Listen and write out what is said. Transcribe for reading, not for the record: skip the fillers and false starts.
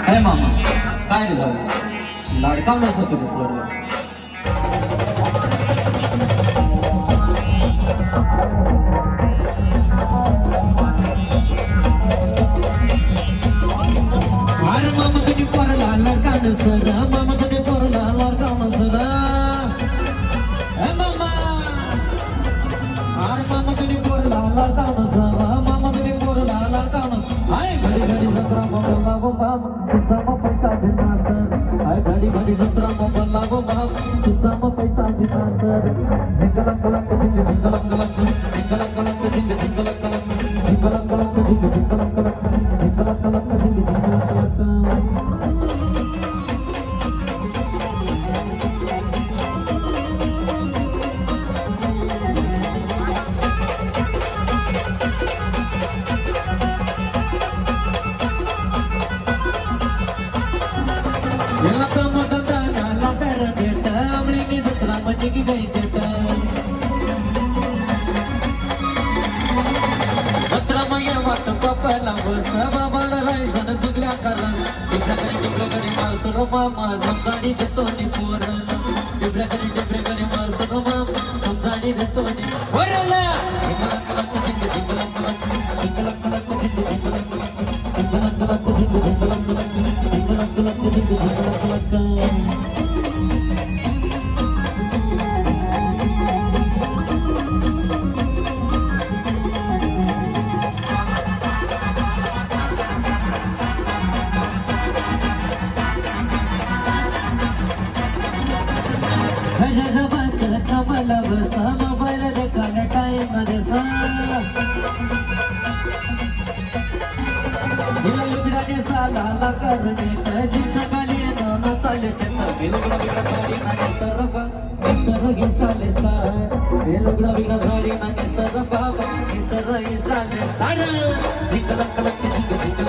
हे मामा काय रे जाऊ लाडकावलंच होतं ते पोरं. अरे मामा तुम्ही पोरला लाडकावलं सर मामा तुम्ही पोरला लाडकावलं सर हे मामा अरे मामा तुम्ही पोरला लाडकावलं सर मामा तुम्ही पोरला लाडकावलं हाय घडी घडी जत्रा बोलला गो बाप तुझा पैसा देणार सर हाय घडी घडी जत्रा बोलला गो बाप तुझा पैसा देणार सर जिंगला कलंक जिंग जिंगला कलंक जिंगला कलंक जिंग जिंगला कलंक जिंगला कलंक जिंग जिंगला कलंक जिंगला कलंक जिंग जिंगला कलंक मामा समजाडी देतो नि पोर टिबऱ्या करी माल सगळं माम समजाडी देतो नि वरला लाला करणे जिचा गाली नाना चाले चेता बेलुगडा बिगडा साडी नाने सरबा सर गिस्टाले साड बेलुगडा बिगडा साडी नाने सरबा सर गिस्टाले साड जिंगला कलक